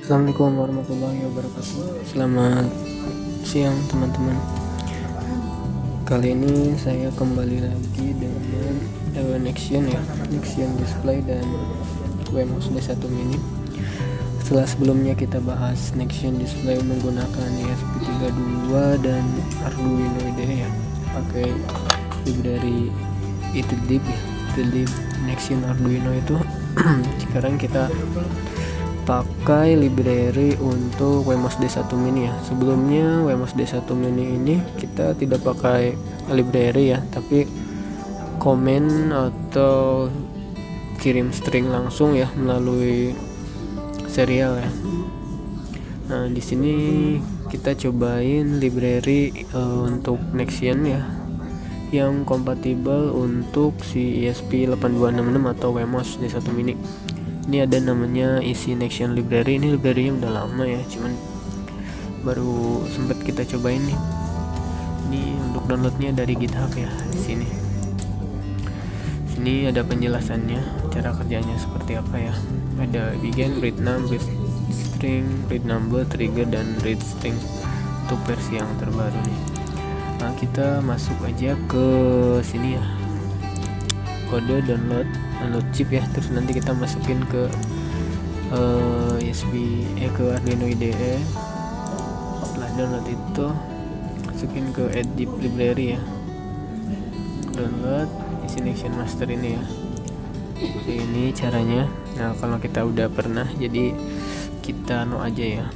Assalamualaikum warahmatullahi wabarakatuh. Selamat siang teman-teman. Kali ini saya kembali lagi dengan Nexian display dan Wemos D1 mini. Setelah sebelumnya kita bahas Nexian display menggunakan ESP32 dan Arduino IDE ya, pakai library ITDIP ya, ITDIP Nexian Arduino itu. Sekarang kita pakai library untuk Wemos D1 mini ya. Sebelumnya Wemos D1 mini ini kita tidak pakai library ya, tapi komen atau kirim string langsung ya melalui serial ya. Nah, di sini kita cobain library untuk Nexian ya, yang kompatibel untuk si ESP8266 atau Wemos D1 mini. Ini ada namanya isi Nexian library. Ini library-nya udah lama ya, cuman baru sempat kita cobain nih. Ini untuk downloadnya dari GitHub ya. Di sini ada penjelasannya, cara kerjanya seperti apa ya. Ada begin, read num, read string, read number, trigger, dan read string untuk versi yang terbaru nih. Nah, kita masuk aja ke sini ya, kode download chip ya, terus nanti kita masukin ke ke Arduino IDE. Setelah download itu masukin ke add deep library ya, download isi Nexian master ini ya. Ini caranya. Nah, kalau kita udah pernah, jadi kita aja ya.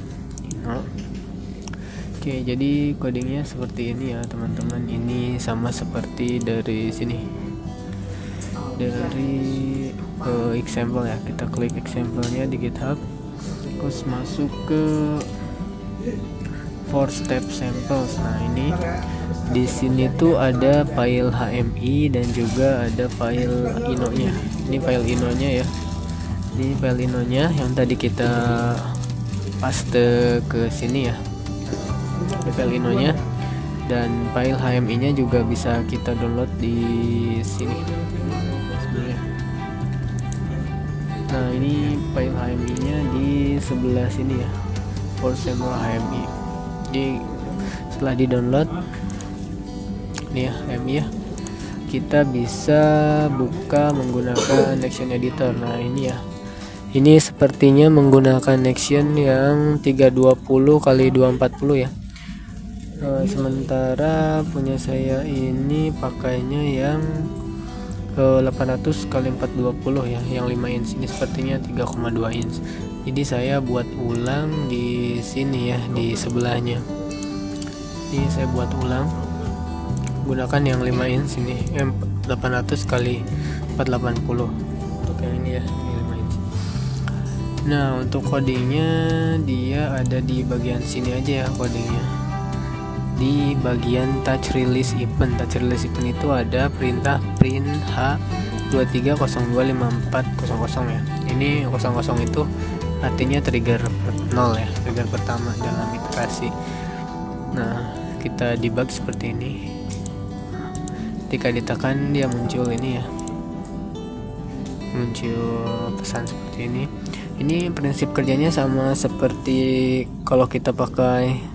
Oke, jadi codingnya seperti ini ya teman-teman. Ini sama seperti dari sini, dari example ya. Kita klik example-nya di GitHub, terus masuk ke 4 step samples. Nah, ini di sini tuh ada file HMI dan juga ada file ino-nya. Ini file ino-nya ya. Ini file ino-nya yang tadi kita paste ke sini ya. Ini file ino-nya, dan file HMI-nya juga bisa kita download di sini. Nah, ini file HMI-nya di sebelah sini ya, for sample HMI. Jadi setelah di download nih ya HMI ya, kita bisa buka menggunakan Nexian editor. Nah, ini ya, ini sepertinya menggunakan Nexian yang 320x240 ya. Sementara punya saya ini pakainya yang 800x420 ya, yang 5 inch. Ini sepertinya 3,2 inch. Jadi saya buat ulang di sini ya, di sebelahnya. Ini saya buat ulang gunakan yang 5 inch ini, 800x480 untuk yang ini ya, ini 5 inch. Nah, untuk codingnya dia ada di bagian sini aja ya, codingnya di bagian touch release event. Touch release event itu ada perintah print H23025400 ya. Ini 00 itu artinya trigger 0 ya, trigger pertama dalam iterasi. Nah, kita debug seperti ini. Ketika ditekan dia muncul ini ya, muncul pesan seperti ini. Ini prinsip kerjanya sama seperti kalau kita pakai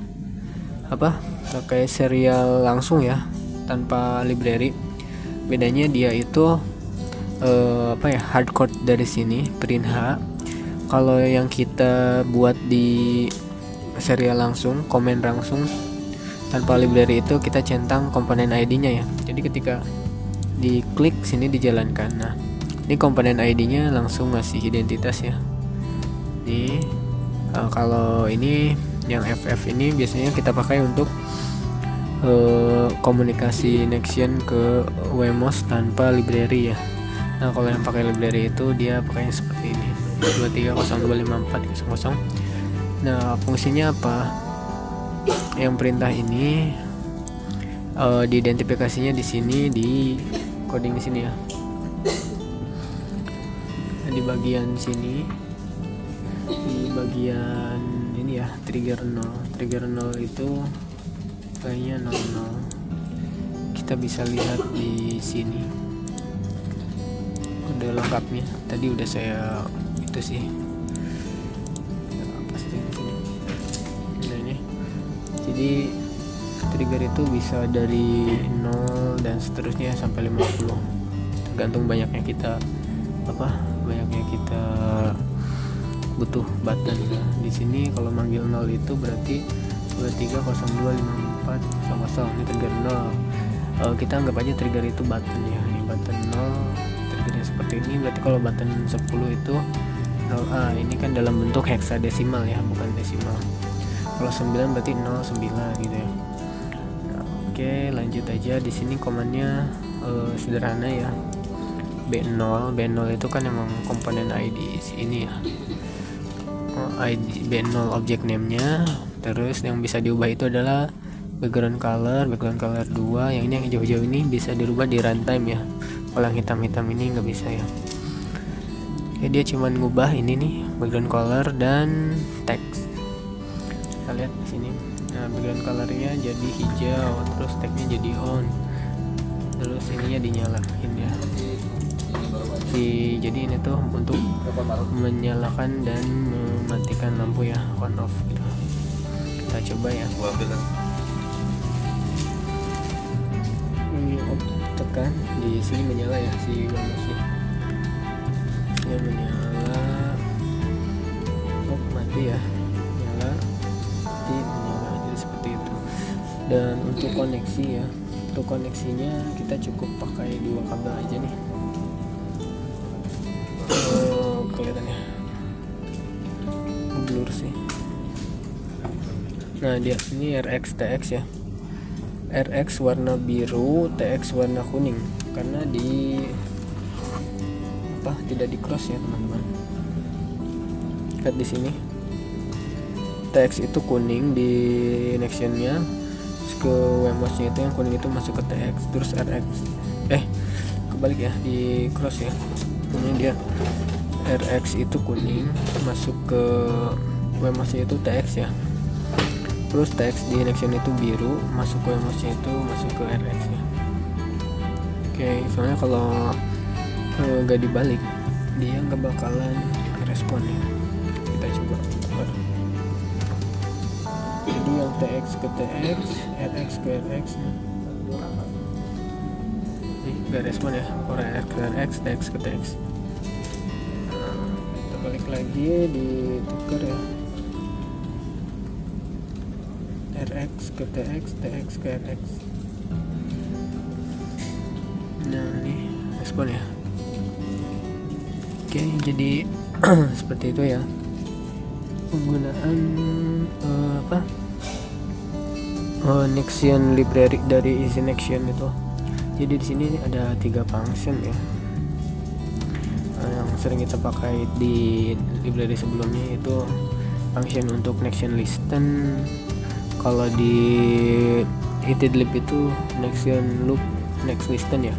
pakai serial langsung ya, tanpa library. Bedanya dia itu hardcode dari sini print H. Kalau yang kita buat di serial langsung, komen langsung tanpa library, itu kita centang komponen ID-nya ya. Jadi ketika diklik sini dijalankan. Nah, ini komponen ID-nya langsung ngasih identitas ya. Ini kalau ini yang FF ini biasanya kita pakai untuk komunikasi Nexian ke Wemos tanpa library ya. Nah, kalau yang pakai library itu dia pakainya seperti ini, 23025400. Nah, fungsinya apa? Yang perintah ini diidentifikasinya di sini, di coding di sini ya. Nah, di bagian sini, di bagian ini ya, trigger 0 itu kayaknya 00. Kita bisa lihat di sini kode lengkapnya. Tadi udah saya itu sih Jadi trigger itu bisa dari 0 dan seterusnya sampai 50, tergantung banyaknya kita butuh button. Nah, di sini kalau manggil 0 itu berarti 23025400, ini trigger 0. Kita anggap aja trigger itu button ya. Ini button 0, triggernya seperti ini. Berarti kalau button 10 itu 0A, ini kan dalam bentuk heksadesimal ya, bukan desimal. Kalau 9 berarti 09 gitu ya. Nah, oke, lanjut aja. Di sini komannya sederhana ya. B0 itu kan emang komponen ID ini ya. ID B0 object name-nya. Terus yang bisa diubah itu adalah background color 2. Yang ini yang hijau-hijau ini bisa dirubah di runtime ya. Kalau yang hitam-hitam ini nggak bisa ya. Oke, dia cuman ngubah ini nih, background color dan text. Kita lihat di sini. Nah, background colornya jadi hijau, terus text-nya jadi on, terus ininya dinyalain ya. Jadi ini tuh untuk menyalakan dan mematikan lampu ya, on off gitu. Kita coba ya. Ini tekan di sini menyala ya, si mouse-nya. Dia menyala, mati ya, nyala, mati, menyala, jadi seperti itu. Dan untuk koneksi ya, untuk koneksinya kita cukup pakai 2 kabel aja nih. Kelihatannya blur sih. Nah, dia ini RX TX ya. RX warna biru, TX warna kuning, karena tidak di cross ya teman-teman. Lihat di sini. TX itu kuning di connection-nya, ke WMOS-nya itu yang kuning itu masuk ke TX, terus RX kebalik ya, di cross ya. Ini dia RX itu kuning masuk ke WMOS-nya itu TX ya. Terus TX di connection itu biru, masuk ke WMOS-nya itu masuk ke RX ya. Oke, soalnya kalau gak dibalik dia gak bakalan respon ya. Kita coba. Jadi yang TX ke TX, RX ke RX gak respon ya. Orang RX ke RX, TX ke TX. Kita balik lagi, ditukar ya. RX ke TX, TX ke RX. Nah, ini respon ya. Oke, jadi seperti itu ya penggunaan Nexion library dari Easy Nexion itu. Jadi di sini ada 3 function ya, yang sering kita pakai di library sebelumnya, itu function untuk Nexion listen. Kalau di itidlib itu Nexion loop next listen ya.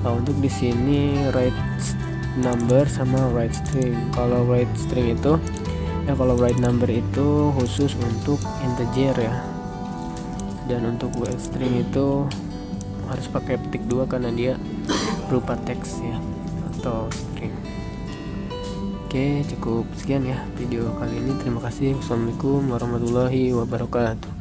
Nah, untuk di sini write number sama write string. Kalau write string itu kalau write number itu khusus untuk integer ya. Dan untuk write string itu harus pakai petik 2 karena dia berupa teks ya, atau string. Oke, cukup sekian ya video kali ini. Terima kasih. Wassalamualaikum warahmatullahi wabarakatuh.